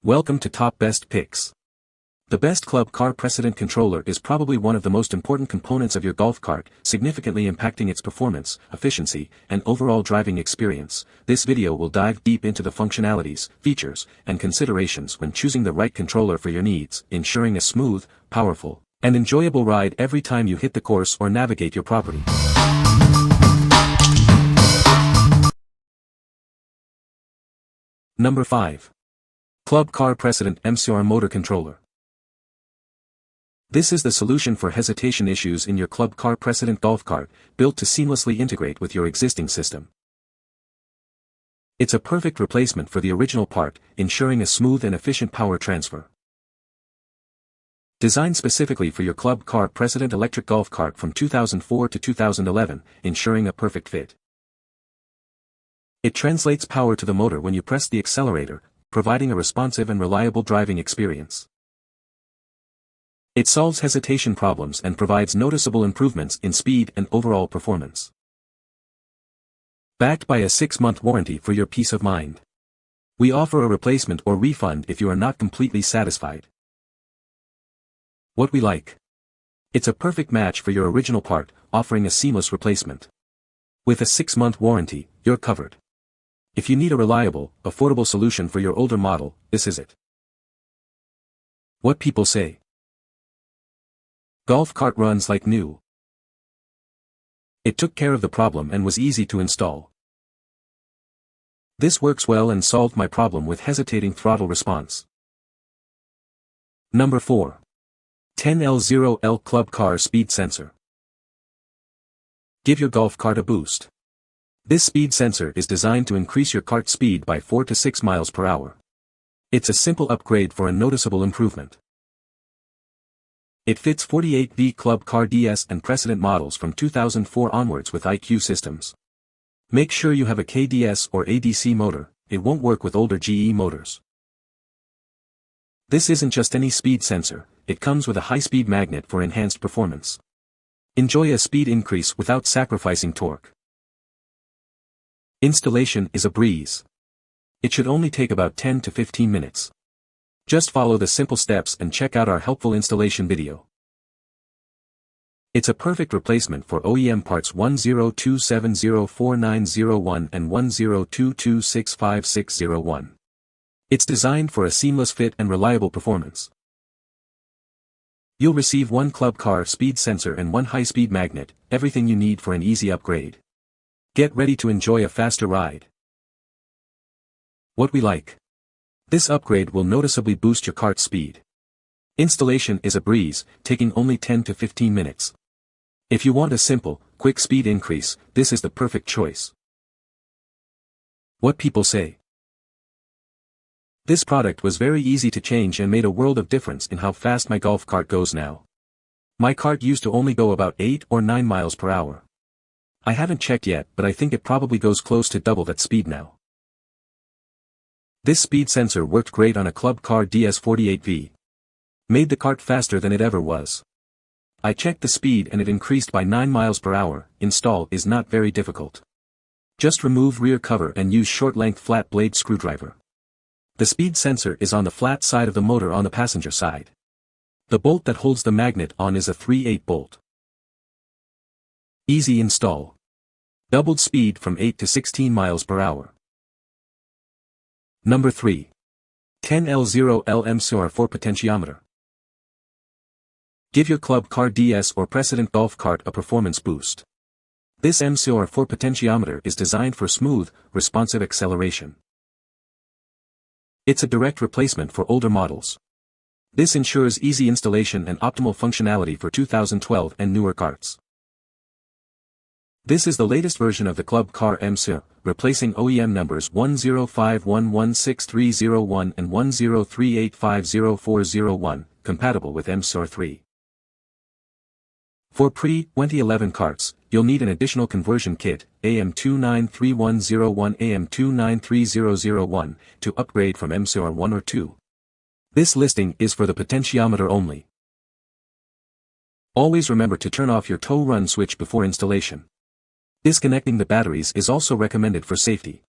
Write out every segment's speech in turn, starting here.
Welcome to Top Best Picks. The best Club Car Precedent Controller is probably one of the most important components of your golf cart, significantly impacting its performance, efficiency, and overall driving experience. This video will dive deep into the functionalities, features, and considerations when choosing the right controller for your needs, ensuring a smooth, powerful, and enjoyable ride every time you hit the course or navigate your property. Number 5. Club Car Precedent MCOR Motor Controller. This is the solution for hesitation issues in your Club Car Precedent golf cart, built to seamlessly integrate with your existing system. It's a perfect replacement for the original part, ensuring a smooth and efficient power transfer. Designed specifically for your Club Car Precedent electric golf cart from 2004 to 2011, ensuring a perfect fit. It translates power to the motor when you press the accelerator, providing a responsive and reliable driving experience. It solves hesitation problems and provides noticeable improvements in speed and overall performance. Backed by a 6-month warranty for your peace of mind. We offer a replacement or refund if you are not completely satisfied. What we like. It's a perfect match for your original part, offering a seamless replacement. With a 6-month warranty, you're covered. If you need a reliable, affordable solution for your older model, this is it. What people say. Golf cart runs like new. It took care of the problem and was easy to install. This works well and solved my problem with hesitating throttle response. Number 4. 10L0L Club Car Speed Sensor. Give your golf cart a boost. This speed sensor is designed to increase your cart speed by 4 to 6 miles per hour. It's a simple upgrade for a noticeable improvement. It fits 48V Club Car DS and Precedent models from 2004 onwards with IQ systems. Make sure you have a KDS or ADC motor, it won't work with older GE motors. This isn't just any speed sensor, it comes with a high-speed magnet for enhanced performance. Enjoy a speed increase without sacrificing torque. Installation is a breeze. It should only take about 10 to 15 minutes. Just follow the simple steps and check out our helpful installation video. It's a perfect replacement for OEM parts 1027049001 and 1022656601. It's designed for a seamless fit and reliable performance. You'll receive one Club Car speed sensor and one high-speed magnet, everything you need for an easy upgrade. Get ready to enjoy a faster ride. What we like. This upgrade will noticeably boost your cart speed. Installation is a breeze, taking only 10 to 15 minutes. If you want a simple, quick speed increase, this is the perfect choice. What people say. This product was very easy to change and made a world of difference in how fast my golf cart goes now. My cart used to only go about 8 or 9 miles per hour. I haven't checked yet, but I think it probably goes close to double that speed now. This speed sensor worked great on a Club Car DS48V. Made the cart faster than it ever was. I checked the speed and it increased by 9 miles per hour. Install is not very difficult. Just remove rear cover and use short-length flat blade screwdriver. The speed sensor is on the flat side of the motor on the passenger side. The bolt that holds the magnet on is a 3/8 bolt. Easy install. Doubled speed from 8 to 16 miles per hour. Number 3. 10L0L MCOR for Potentiometer. Give your Club Car DS or Precedent golf cart a performance boost. This MCOR 4 potentiometer is designed for smooth, responsive acceleration. It's a direct replacement for older models. This ensures easy installation and optimal functionality for 2012 and newer carts. This is the latest version of the Club Car MCOR, replacing OEM numbers 1051163001 and 1038500401, compatible with MCOR 3. For pre-2011 carts, you'll need an additional conversion kit, AM293101 AM293001, to upgrade from MCOR 1 or 2. This listing is for the potentiometer only. Always remember to turn off your tow run switch before installation. Disconnecting the batteries is also recommended for safety.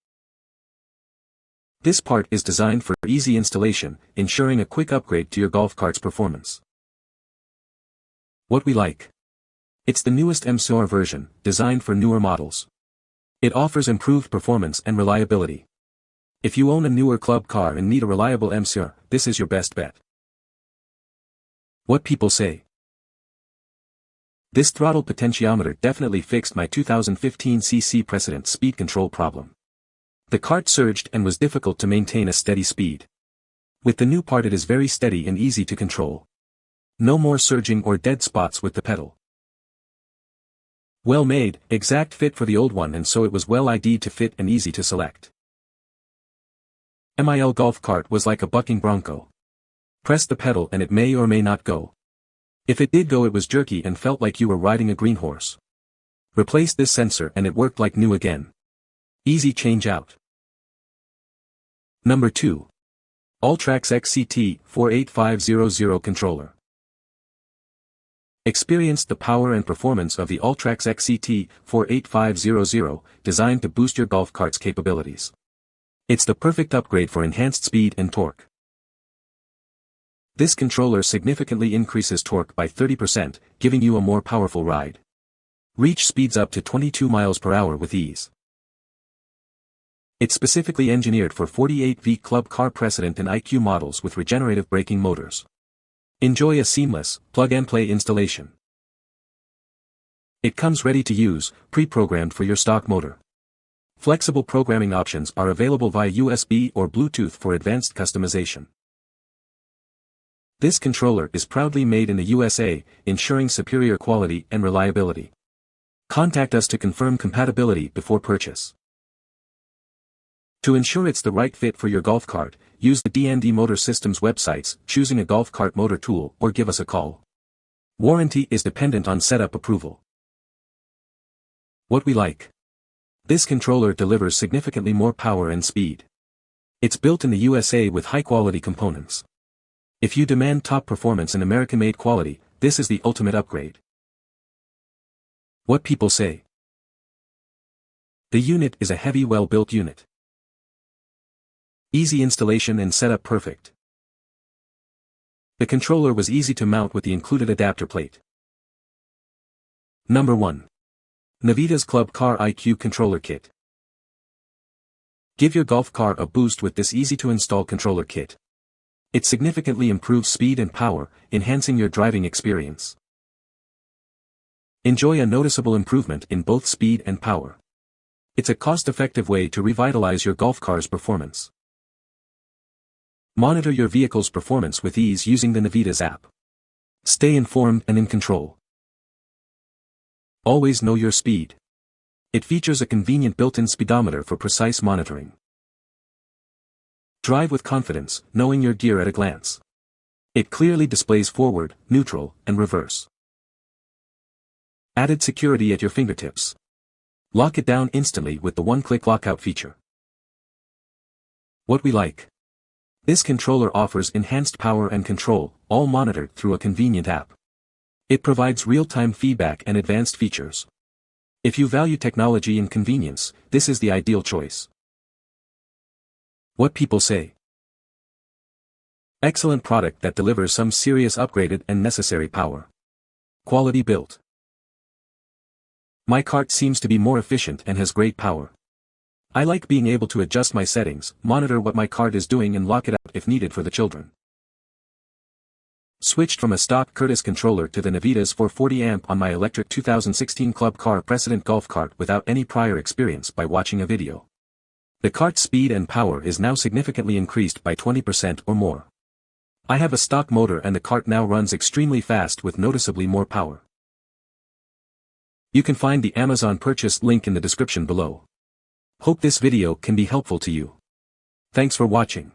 This part is designed for easy installation, ensuring a quick upgrade to your golf cart's performance. What we like. It's the newest MCOR version, designed for newer models. It offers improved performance and reliability. If you own a newer club car and need a reliable MCOR, this is your best bet. What people say. This throttle potentiometer definitely fixed my 2015 cc Precedent speed control problem. The cart surged and was difficult to maintain a steady speed. With the new part it is very steady and easy to control. No more surging or dead spots with the pedal. Well made, exact fit for the old one, and so it was well ID'd to fit and easy to select. MIL golf cart was like a bucking bronco. Press the pedal and it may or may not go. If it did go it was jerky and felt like you were riding a green horse. Replace this sensor and it worked like new again. Easy change out. Number 2. Alltrax XCT 48500 Controller. Experience the power and performance of the Alltrax XCT 48500, designed to boost your golf cart's capabilities. It's the perfect upgrade for enhanced speed and torque. This controller significantly increases torque by 30%, giving you a more powerful ride. Reach speeds up to 22 miles per hour with ease. It's specifically engineered for 48V Club Car Precedent and IQ models with regenerative braking motors. Enjoy a seamless, plug-and-play installation. It comes ready to use, pre-programmed for your stock motor. Flexible programming options are available via USB or Bluetooth for advanced customization. This controller is proudly made in the USA, ensuring superior quality and reliability. Contact us to confirm compatibility before purchase. To ensure it's the right fit for your golf cart, use the D&D Motor Systems websites, choosing a golf cart motor tool, or give us a call. Warranty is dependent on setup approval. What we like. This controller delivers significantly more power and speed. It's built in the USA with high-quality components. If you demand top performance and American-made quality, this is the ultimate upgrade. What people say. The unit is a heavy, well-built unit. Easy installation and setup perfect. The controller was easy to mount with the included adapter plate. Number 1. Navitas Club Car IQ Controller Kit. Give your golf car a boost with this easy-to-install controller kit. It significantly improves speed and power, enhancing your driving experience. Enjoy a noticeable improvement in both speed and power. It's a cost-effective way to revitalize your golf car's performance. Monitor your vehicle's performance with ease using the Navitas app. Stay informed and in control. Always know your speed. It features a convenient built-in speedometer for precise monitoring. Drive with confidence, knowing your gear at a glance. It clearly displays forward, neutral, and reverse. Added security at your fingertips. Lock it down instantly with the one-click lockout feature. What we like. This controller offers enhanced power and control, all monitored through a convenient app. It provides real-time feedback and advanced features. If you value technology and convenience, this is the ideal choice. What people say. Excellent product that delivers some serious upgraded and necessary power. Quality built. My cart seems to be more efficient and has great power. I like being able to adjust my settings, monitor what my cart is doing and lock it out if needed for the children. Switched from a stock Curtis controller to the Navitas 440 amp on my electric 2016 Club Car Precedent golf cart without any prior experience by watching a video. The cart's speed and power is now significantly increased by 20% or more. I have a stock motor and the cart now runs extremely fast with noticeably more power. You can find the Amazon purchase link in the description below. Hope this video can be helpful to you. Thanks for watching.